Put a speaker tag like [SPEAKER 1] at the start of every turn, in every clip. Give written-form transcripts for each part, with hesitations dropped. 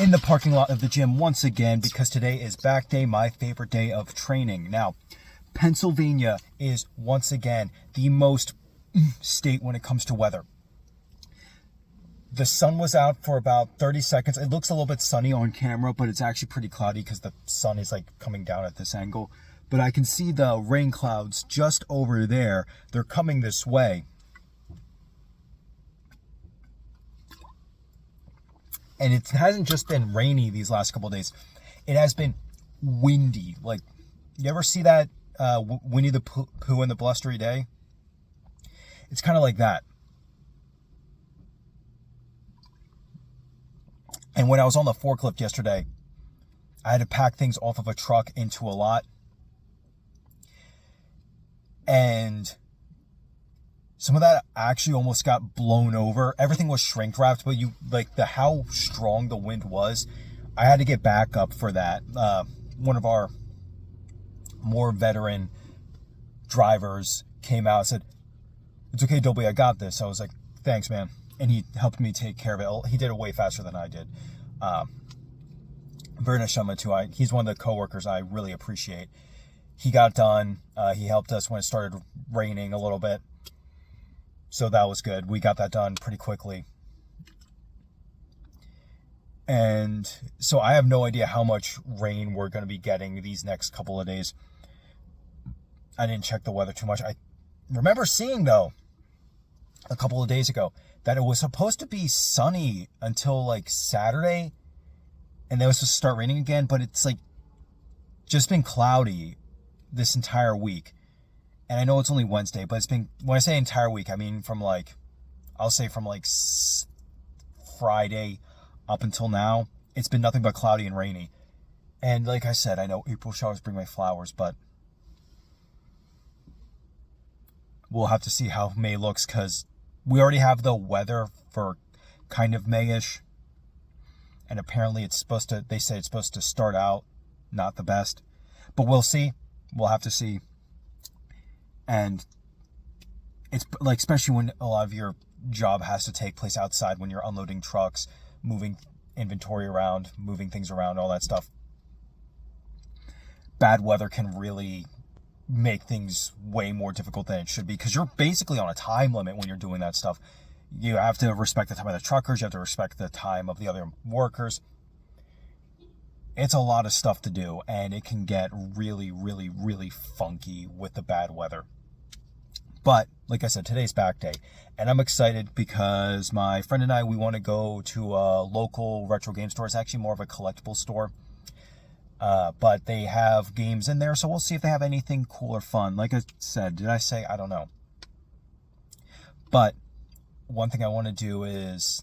[SPEAKER 1] in the parking lot of the gym once again because today is back day, my favorite day of training. Now, Pennsylvania is once again the most state when it comes to weather. The sun was out for about 30 seconds. It looks a little bit sunny on camera, but it's actually pretty cloudy because the sun is like coming down at this angle. But I can see the rain clouds just over there. They're coming this way. And it hasn't just been rainy these last couple of days. It has been windy. Like, you ever see that Winnie the Pooh and the Blustery Day? It's kind of like that. And when I was on the forklift yesterday, I had to pack things off of a truck into a lot. And some of that actually almost got blown over. Everything was shrink wrapped, but how strong the wind was, I had to get back up for that. One of our more veteran drivers came out and said, "It's okay, Dolby, I got this." I was like, "Thanks, man." And he helped me take care of it. He did it way faster than I did. Very nice gentleman too. He's one of the coworkers I really appreciate. He got done. He helped us when it started raining a little bit. So that was good. We got that done pretty quickly. And so I have no idea how much rain we're going to be getting these next couple of days. I didn't check the weather too much. I remember seeing, though, a couple of days ago, that it was supposed to be sunny until like Saturday. And then it was supposed to start raining again. But it's like just been cloudy this entire week. And I know it's only Wednesday, but it's been, when I say entire week, I mean from Friday up until now, it's been nothing but cloudy and rainy. And like I said, I know April showers bring my flowers, but we'll have to see how May looks because we already have the weather for kind of May-ish. And apparently they say it's supposed to start out not the best, but we'll see. We'll have to see. And it's like, especially when a lot of your job has to take place outside, when you're unloading trucks, moving inventory around, moving things around, all that stuff. Bad weather can really make things way more difficult than it should be because you're basically on a time limit when you're doing that stuff. You have to respect the time of the truckers. You have to respect the time of the other workers. It's a lot of stuff to do, and it can get really, really, really funky with the bad weather. But, like I said, today's back day, and I'm excited because my friend and I, we want to go to a local retro game store. It's actually more of a collectible store, but they have games in there, so we'll see if they have anything cool or fun. Like I said, did I say? I don't know. But one thing I want to do is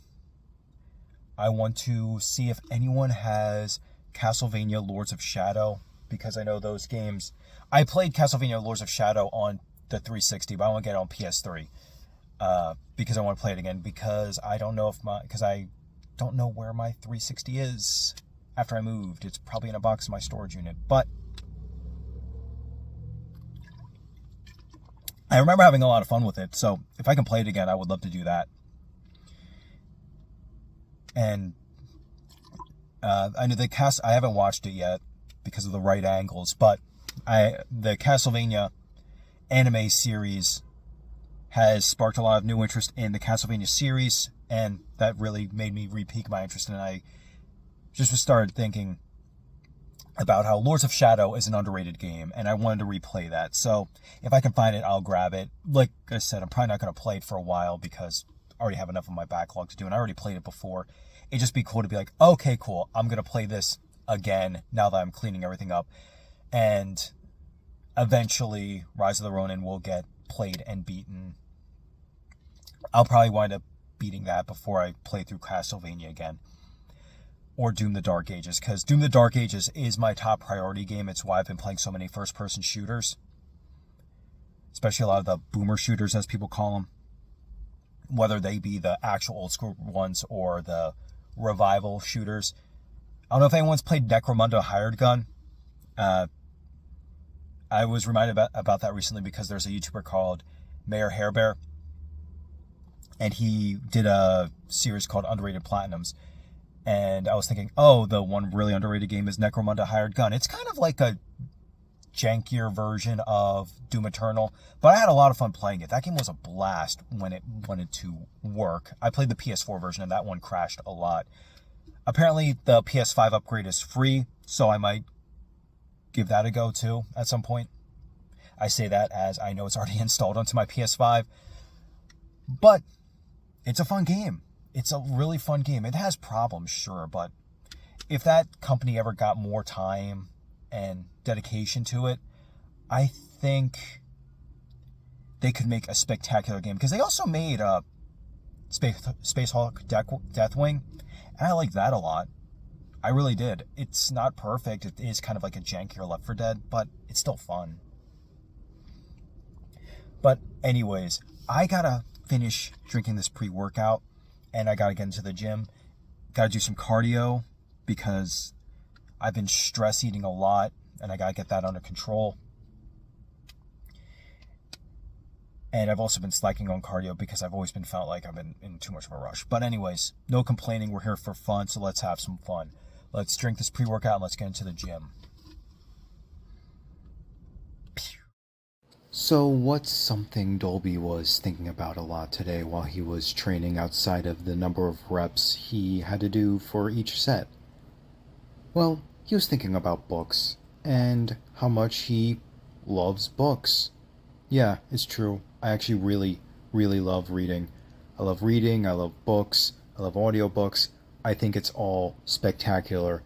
[SPEAKER 1] I want to see if anyone has Castlevania Lords of Shadow, because I know those games. I played Castlevania Lords of Shadow on the 360, but I want to get it on PS3 because I want to play it again because I don't know where my 360 is after I moved. It's probably in a box in my storage unit, but I remember having a lot of fun with it, so if I can play it again, I would love to do that. And I know I haven't watched it yet because of the right angles, but the Castlevania anime series has sparked a lot of new interest in the Castlevania series, and that really made me re-pique my interest, and I just started thinking about how Lords of Shadow is an underrated game, and I wanted to replay that. So if I can find it, I'll grab it. Like I said, I'm probably not going to play it for a while because I already have enough of my backlog to do, and I already played it before. It'd just be cool to be like, okay, cool, I'm going to play this again now that I'm cleaning everything up. And eventually, Rise of the Ronin will get played and beaten. I'll probably wind up beating that before I play through Castlevania again. Or Doom the Dark Ages, because Doom the Dark Ages is my top priority game. It's why I've been playing so many first-person shooters. Especially a lot of the boomer shooters, as people call them. Whether they be the actual old-school ones or the revival shooters. I don't know if anyone's played Necromunda Hired Gun. I was reminded about that recently because there's a YouTuber called Mayor Hairbear. And he did a series called Underrated Platinums. And I was thinking, oh, the one really underrated game is Necromunda Hired Gun. It's kind of like a jankier version of Doom Eternal, but I had a lot of fun playing it. That game was a blast when it wanted to work. I played the PS4 version, and that one crashed a lot. Apparently, the PS5 upgrade is free, so I might give that a go too at some point. I say that as I know it's already installed onto my PS5, but it's a fun game. It's a really fun game. It has problems, sure, but if that company ever got more time and dedication to it, I think they could make a spectacular game. Because they also made Space Hulk Deathwing, and I like that a lot. I really did. It's not perfect. It is kind of like a jankier Left 4 Dead, but it's still fun. But anyways, I gotta finish drinking this pre-workout, and I gotta get into the gym. Gotta do some cardio, because I've been stress eating a lot, and I gotta get that under control. And I've also been slacking on cardio because I've always been felt like I've been in too much of a rush. But anyways, no complaining. We're here for fun, so let's have some fun. Let's drink this pre-workout and let's get into the gym. So what's something Dolby was thinking about a lot today while he was training outside of the number of reps he had to do for each set? Well, he was thinking about books and how much he loves books. Yeah, it's true. I actually really love reading. I love reading, I love books, I love audiobooks. I think it's all spectacular.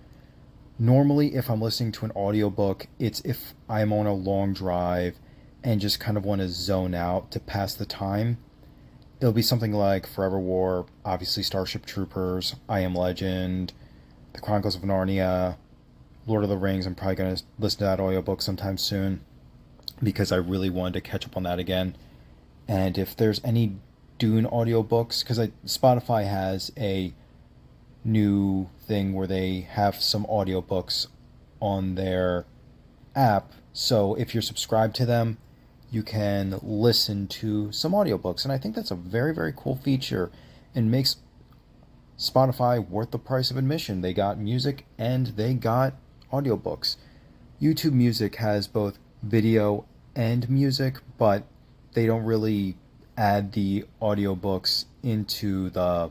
[SPEAKER 1] Normally, if I'm listening to an audiobook, it's if I'm on a long drive and just kind of want to zone out to pass the time. It'll be something like Forever War, obviously Starship Troopers, I Am Legend, The Chronicles of Narnia, Lord of the Rings. I'm probably going to listen to that audiobook sometime soon because I really wanted to catch up on that again. And if there's any Dune audiobooks, because Spotify has a new thing where they have some audiobooks on their app. So if you're subscribed to them, you can listen to some audiobooks. And I think that's a very cool feature and makes Spotify worth the price of admission. They got music and they got audiobooks. YouTube Music has both video and music, but they don't really add the audiobooks into the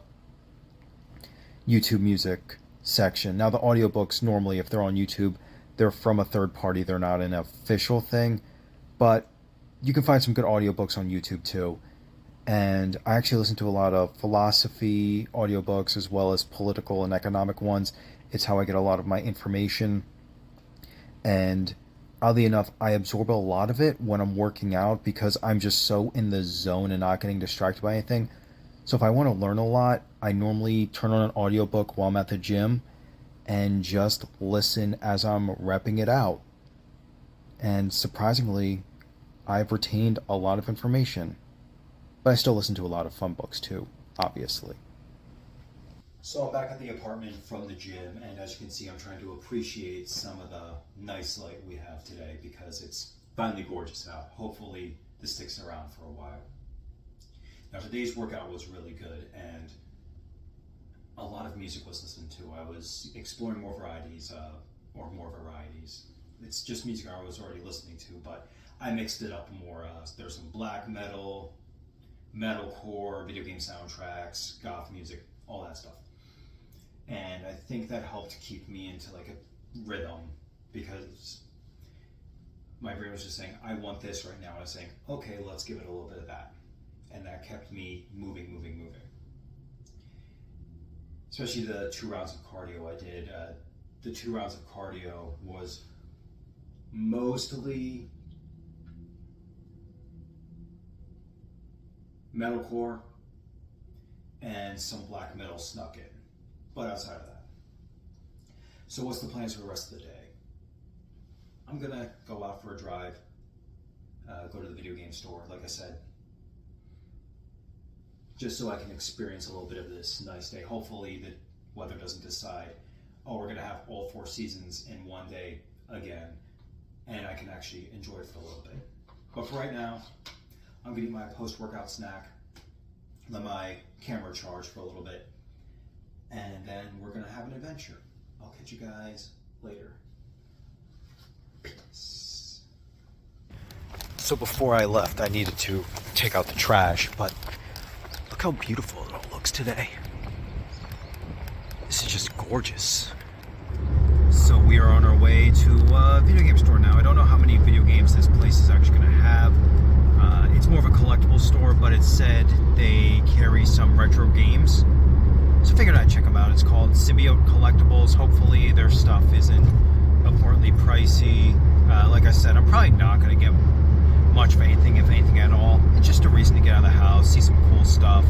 [SPEAKER 1] YouTube Music section. Now, the audiobooks normally, if they're on YouTube, they're from a third party. They're not an official thing, but you can find some good audiobooks on YouTube too. And I actually listen to a lot of philosophy audiobooks as well as political and economic ones. It's how I get a lot of my information. And oddly enough, I absorb a lot of it when I'm working out because I'm just so in the zone and not getting distracted by anything. So if I want to learn a lot, I normally turn on an audiobook while I'm at the gym and just listen as I'm repping it out. And surprisingly, I've retained a lot of information. But I still listen to a lot of fun books too, obviously. So I'm back at the apartment from the gym, and as you can see, I'm trying to appreciate some of the nice light we have today because it's finally gorgeous out. Hopefully this sticks around for a while. Now today's workout was really good, and a lot of music was listened to. I was exploring more varieties. It's just music I was already listening to, but I mixed it up more. There's some black metal, metalcore, video game soundtracks, goth music, all that stuff. And I think that helped keep me into like a rhythm because my brain was just saying, I want this right now. And I was saying, okay, let's give it a little bit of that. And that kept me moving. Especially the 2 rounds of cardio I did. The 2 rounds of cardio was mostly metalcore and some black metal snuck in. But outside of that. So what's the plans for the rest of the day? I'm gonna go out for a drive, go to the video game store, like I said, just so I can experience a little bit of this nice day. Hopefully the weather doesn't decide, oh, we're gonna have all 4 seasons in one day again, and I can actually enjoy it for a little bit. But for right now, I'm gonna eat my post-workout snack, let my camera charge for a little bit, and then we're gonna have an adventure. I'll catch you guys later. Peace. So before I left, I needed to take out the trash, but look how beautiful it all looks today. This is just gorgeous. So we are on our way to a video game store now. I don't know how many video games this place is actually going to have. It's more of a collectible store, but it said they carry some retro games. So I figured I'd check them out. It's called Symbiote Collectibles. Hopefully their stuff isn't abhorrently pricey. Like I said, I'm probably not going to get much of anything, if anything at all. It's just a reason to get out of the house, see some cool stuff.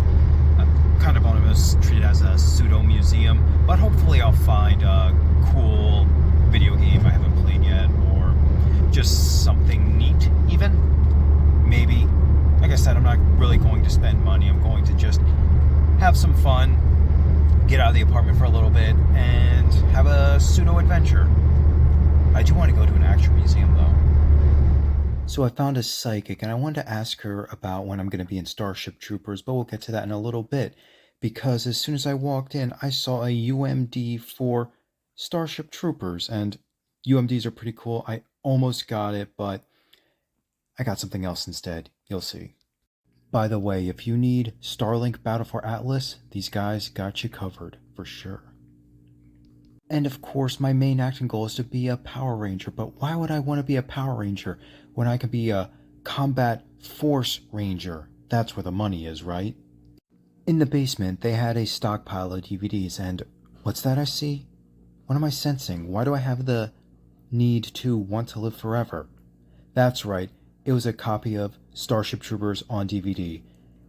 [SPEAKER 1] Kind of almost treat it as a pseudo museum, but hopefully I'll find a cool video game I haven't played yet, or just something neat even. Maybe. Like I said, I'm not really going to spend money. I'm going to just have some fun, get out of the apartment for a little bit, and have a pseudo adventure. I do want to go to an actual museum though. So I found a psychic, and I wanted to ask her about when I'm going to be in Starship Troopers, but we'll get to that in a little bit. Because as soon as I walked in, I saw a UMD for Starship Troopers, and UMDs are pretty cool. I almost got it, but I got something else instead. You'll see. By the way, if you need Starlink Battle for Atlas, these guys got you covered, for sure. And of course, my main acting goal is to be a Power Ranger, but why would I want to be a Power Ranger when I could be a Combat Force Ranger? That's where the money is, right? In the basement, they had a stockpile of DVDs, and what's that I see? What am I sensing? Why do I have the need to want to live forever? That's right, it was a copy of Starship Troopers on DVD.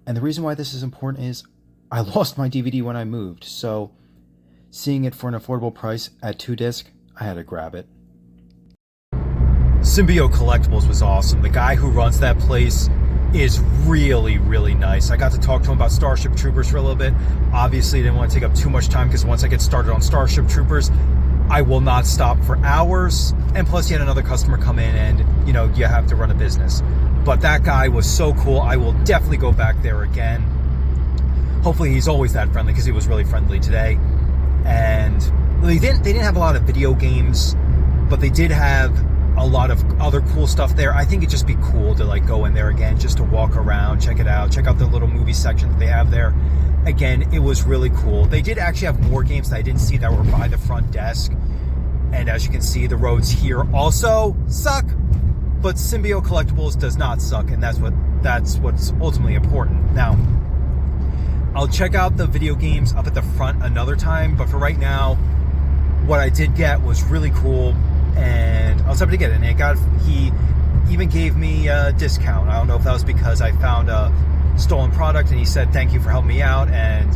[SPEAKER 1] And the reason why this is important is I lost my DVD when I moved, so seeing it for an affordable price at 2-disc, I had to grab it. Symbiote Collectibles was awesome. The guy who runs that place is really, really nice. I got to talk to him about Starship Troopers for a little bit. Obviously, I didn't want to take up too much time because once I get started on Starship Troopers, I will not stop for hours. And plus, you had another customer come in and, you know, you have to run a business. But that guy was so cool. I will definitely go back there again. Hopefully, he's always that friendly because he was really friendly today. And they didn't have a lot of video games, but they did have a lot of other cool stuff there. I think it'd just be cool to like go in there again, just to walk around, check it out, check out the little movie section that they have there. Again, it was really cool. They did actually have more games that I didn't see that were by the front desk. And as you can see, the roads here also suck, but Symbiote Collectibles does not suck, and that's what's ultimately important. Now, I'll check out the video games up at the front another time, but for right now, what I did get was really cool, and I was happy to get it. And he even gave me a discount. I don't know if that was because I found a stolen product and he said thank you for helping me out and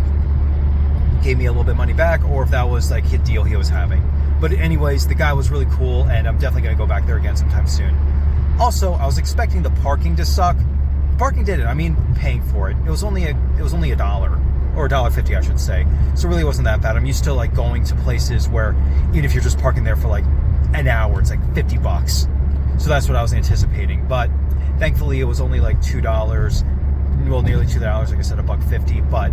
[SPEAKER 1] gave me a little bit of money back, or if that was like a deal he was having. But anyways, the guy was really cool, and I'm definitely going to go back there again sometime soon. Also, I was expecting the parking to suck. Parking didn't. I mean, paying for it. It was only $1 or $1.50, I should say. So it really wasn't that bad. I'm used to like going to places where even if you're just parking there for like an hour, it's like $50. So that's what I was anticipating. But thankfully, it was only like $2. Well, nearly $2. Like I said, $1.50. But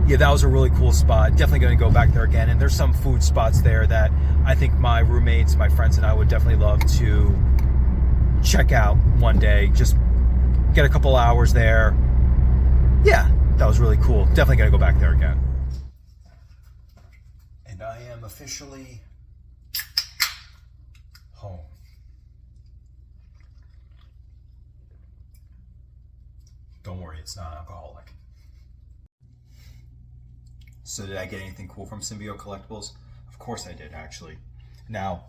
[SPEAKER 1] yeah, that was a really cool spot. Definitely going to go back there again. And there's some food spots there that I think my roommates, my friends, and I would definitely love to check out one day. Just get a couple hours there. Yeah, that was really cool. Definitely going to go back there again. And I am officially home. Don't worry, it's not alcoholic. So did I get anything cool from Symbiote Collectibles? Of course I did, actually. Now,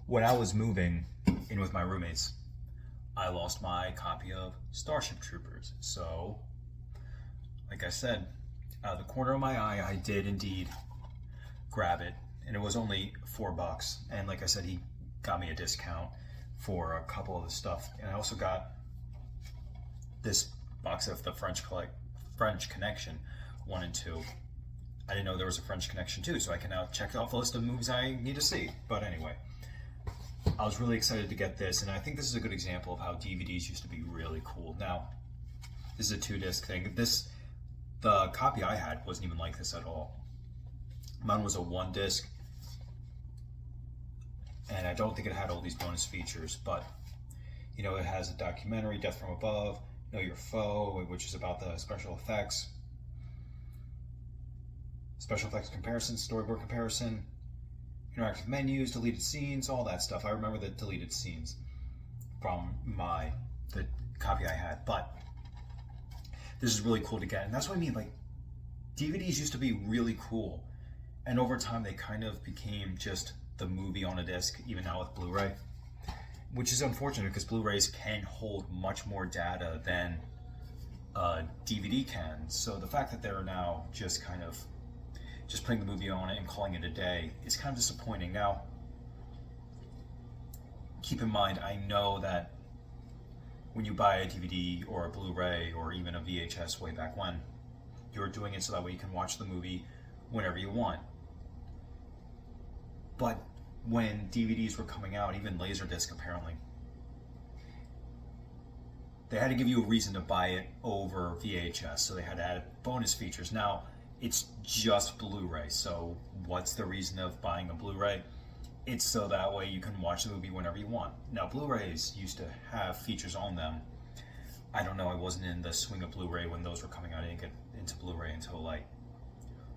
[SPEAKER 1] when I was moving in with my roommates, I lost my copy of Starship Troopers. So, like I said, out of the corner of my eye, I did indeed grab it. And it was only $4. And like I said, he got me a discount for a couple of the stuff. And I also got this box of the French Connection 1 and 2. I didn't know there was a French Connection 2, so I can now check off the list of movies I need to see. But anyway, I was really excited to get this, and I think this is a good example of how DVDs used to be really cool. Now, this is a 2-disc thing. This The copy I had wasn't even like this at all. Mine was a 1-disc, and I don't think it had all these bonus features, but you know, it has a documentary, Death from Above, Know Your Foe, which is about the special effects comparison, storyboard comparison, interactive menus, deleted scenes, all that stuff. I remember the deleted scenes from the copy I had, but this is really cool to get. And that's what I mean, like, DVDs used to be really cool, and over time they kind of became just the movie on a disc, even now with Blu-ray, which is unfortunate because Blu-rays can hold much more data than DVD can. So the fact that they're now just putting the movie on it and calling it a day is kind of disappointing. Now, keep in mind, I know that when you buy a DVD or a Blu-ray or even a VHS way back when, you're doing it so that way you can watch the movie whenever you want. But when DVDs were coming out, even Laserdisc apparently, they had to give you a reason to buy it over VHS, so they had to add bonus features. Now, it's just Blu-ray, so what's the reason of buying a Blu-ray? It's so that way you can watch the movie whenever you want. Now, Blu-rays used to have features on them. I don't know, I wasn't in the swing of Blu-ray when those were coming out. I didn't get into Blu-ray until like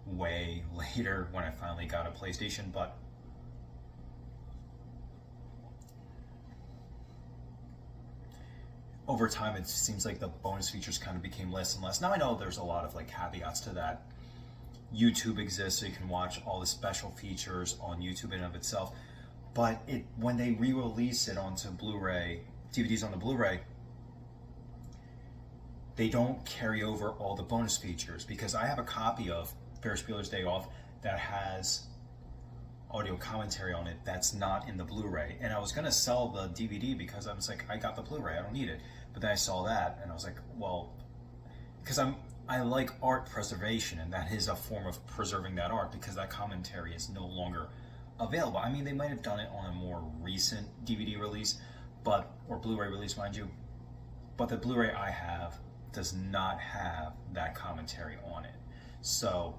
[SPEAKER 1] way later when I finally got a PlayStation, but over time it seems like the bonus features kind of became less and less. Now I know there's a lot of like caveats to that. YouTube exists, so you can watch all the special features on YouTube in and of itself. But when they re-release it onto Blu-ray, DVDs on the Blu-ray, they don't carry over all the bonus features, because I have a copy of Ferris Bueller's Day Off that has audio commentary on it that's not in the Blu-ray. And I was going to sell the DVD because I was like, I got the Blu-ray, I don't need it. But then I saw that and I was like, well, because I like art preservation, and that is a form of preserving that art, because that commentary is no longer available. I mean, they might have done it on a more recent DVD release, or Blu-ray release, mind you, but the Blu-ray I have does not have that commentary on it. So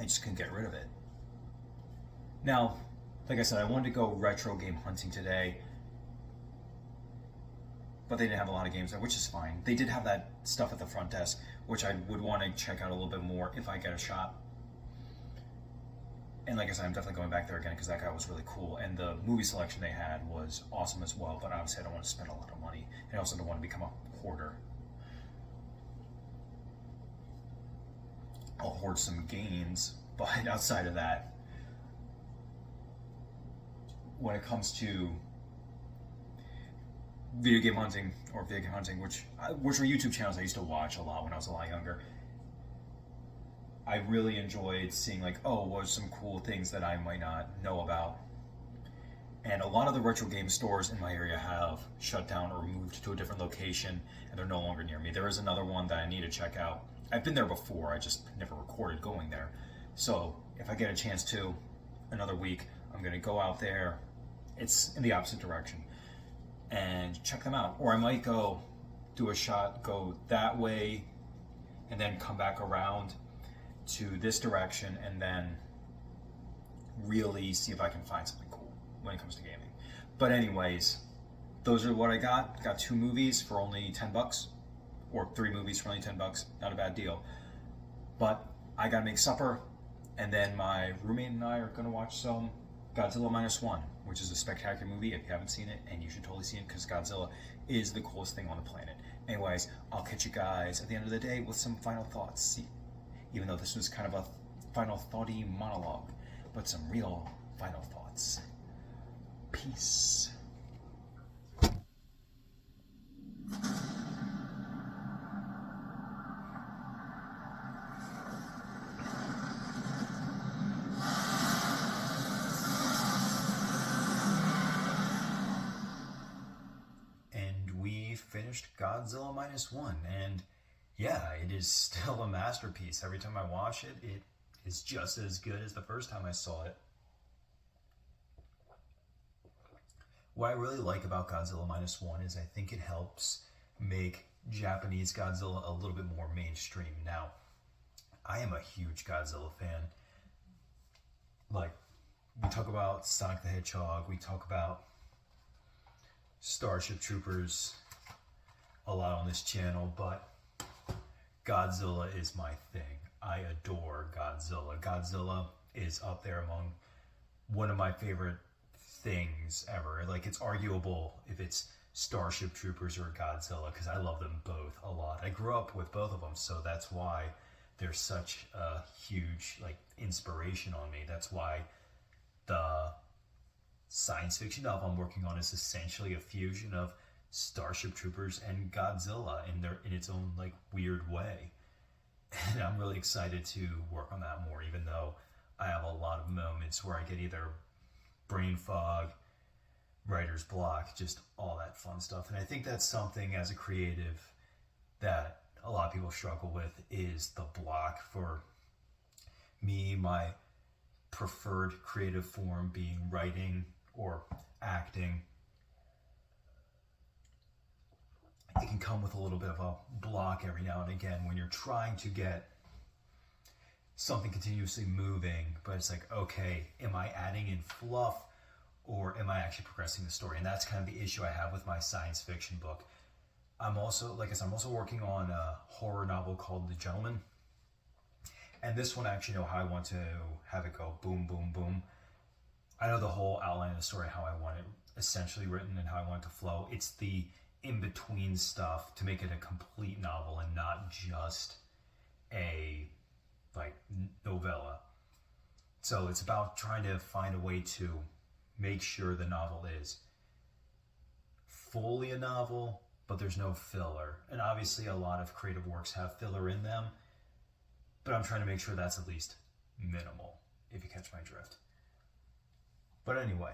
[SPEAKER 1] I just couldn't get rid of it. Now, like I said, I wanted to go retro game hunting today, but they didn't have a lot of games there, which is fine. They did have that stuff at the front desk, which I would want to check out a little bit more if I get a shot. And like I said, I'm definitely going back there again because that guy was really cool. And the movie selection they had was awesome as well, but obviously I don't want to spend a lot of money. And I also don't want to become a hoarder. I'll hoard some gains, but outside of that, when it comes to video game hunting, which were YouTube channels I used to watch a lot when I was a lot younger, I really enjoyed seeing like, oh, what are some cool things that I might not know about. And a lot of the retro game stores in my area have shut down or moved to a different location, and they're no longer near me. There is another one that I need to check out. I've been there before, I just never recorded going there. So if I get a chance to, another week, I'm going to go out there. It's in the opposite direction, and check them out. Or I might go do a shot, go that way, and then come back around to this direction, and then really see if I can find something cool when it comes to gaming. But anyways, those are what I got. Got 2 movies for only $10, or 3 movies for only $10. Not a bad deal. But I gotta make supper, and then my roommate and I are gonna watch some Godzilla Minus One, which is a spectacular movie if you haven't seen it, and you should totally see it because Godzilla is the coolest thing on the planet. Anyways, I'll catch you guys at the end of the day with some final thoughts. Even though this was kind of a final thoughty monologue, but some real final thoughts. Peace. Finished Godzilla Minus One, and yeah, it is still a masterpiece. Every time I watch it, it is just as good as the first time I saw it. What I really like about Godzilla Minus One is I think it helps make Japanese Godzilla a little bit more mainstream. Now, I am a huge Godzilla fan. Like, we talk about Sonic the Hedgehog, we talk about Starship Troopers a lot on this channel, but Godzilla is my thing. I adore Godzilla. Godzilla is up there among one of my favorite things ever. Like, it's arguable if it's Starship Troopers or Godzilla, because I love them both a lot. I grew up with both of them, so that's why they're such a huge like inspiration on me. That's why the science fiction novel I'm working on is essentially a fusion of Starship Troopers and Godzilla in its own like weird way. And I'm really excited to work on that more, even though I have a lot of moments where I get either brain fog, writer's block, just all that fun stuff. And I think that's something as a creative that a lot of people struggle with, is the block. For me, my preferred creative form being writing or acting, it can come with a little bit of a block every now and again when you're trying to get something continuously moving, but it's like, okay, am I adding in fluff or am I actually progressing the story? And that's kind of the issue I have with my science fiction book. I'm also, like I said, I'm also working on a horror novel called The Gentleman. And this one I actually know how I want to have it go, boom, boom, boom. I know the whole outline of the story, how I want it essentially written and how I want it to flow. It's the in-between stuff to make it a complete novel and not just a like novella. So it's about trying to find a way to make sure the novel is fully a novel, but there's no filler. And obviously a lot of creative works have filler in them, but I'm trying to make sure that's at least minimal, if you catch my drift. But anyway,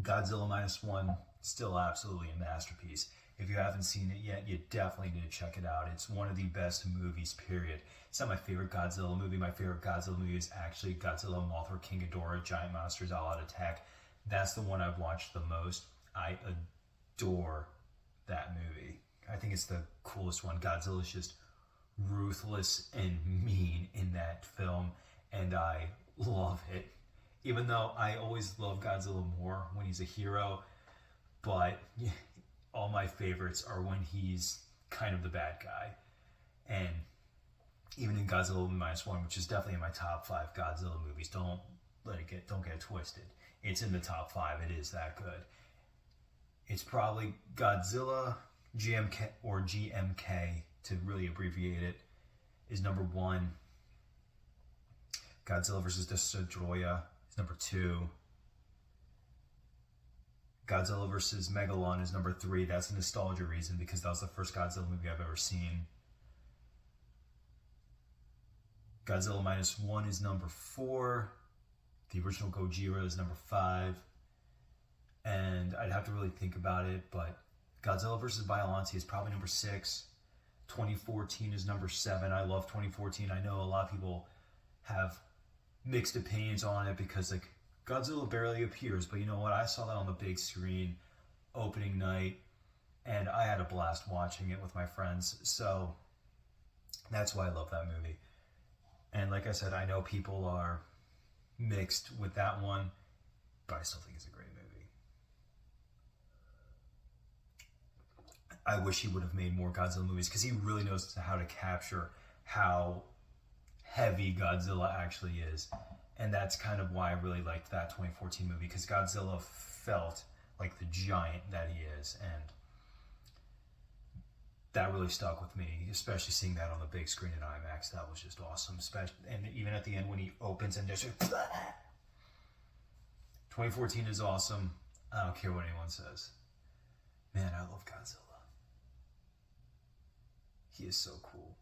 [SPEAKER 1] Godzilla Minus One, still absolutely a masterpiece. If you haven't seen it yet, you definitely need to check it out. It's one of the best movies, period. It's not my favorite Godzilla movie. My favorite Godzilla movie is actually Godzilla, Mothra, King Ghidorah, Giant Monsters All Out Attack. That's the one I've watched the most. I adore that movie. I think it's the coolest one. Godzilla's just ruthless and mean in that film, and I love it. Even though I always love Godzilla more when he's a hero, but all my favorites are when he's kind of the bad guy. And even in Godzilla Minus One, which is definitely in my top 5 Godzilla movies, don't get it twisted. It's in the top 5. It is that good. It's probably Godzilla GMK, or GMK to really abbreviate it, is number 1. Godzilla vs. Destoroyah is number 2. Godzilla vs. Megalon is number 3. That's a nostalgia reason, because that was the first Godzilla movie I've ever seen. Godzilla Minus One is number 4. The original Gojira is number 5. And I'd have to really think about it, but Godzilla vs. Biollante is probably number 6. 2014 is number 7. I love 2014. I know a lot of people have mixed opinions on it because like Godzilla barely appears, but you know what? I saw that on the big screen opening night, and I had a blast watching it with my friends. So that's why I love that movie. And like I said, I know people are mixed with that one, but I still think it's a great movie. I wish he would have made more Godzilla movies, because he really knows how to capture how heavy Godzilla actually is. And that's kind of why I really liked that 2014 movie, because Godzilla felt like the giant that he is, and that really stuck with me, especially seeing that on the big screen in IMAX. That was just awesome. And even at the end when he opens and just 2014 is awesome. I don't care what anyone says. Man, I love Godzilla. He is so cool.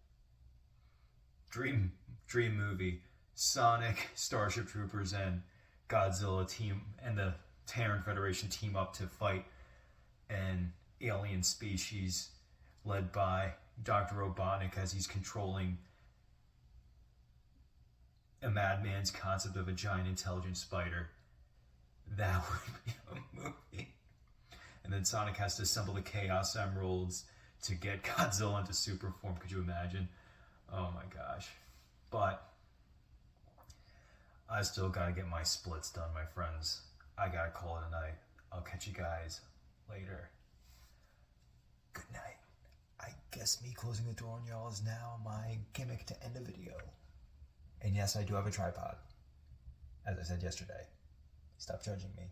[SPEAKER 1] Dream movie. Sonic, Starship Troopers, and Godzilla team and the Terran Federation team up to fight an alien species led by Dr. Robotnik, as he's controlling a madman's concept of a giant intelligent spider. That would be a movie. And then Sonic has to assemble the Chaos Emeralds to get Godzilla into super form. Could you imagine? Oh my gosh. But I still gotta get my splits done, my friends. I gotta call it a night. I'll catch you guys later. Good night. I guess me closing the door on y'all is now my gimmick to end a video. And yes, I do have a tripod. As I said yesterday. Stop judging me.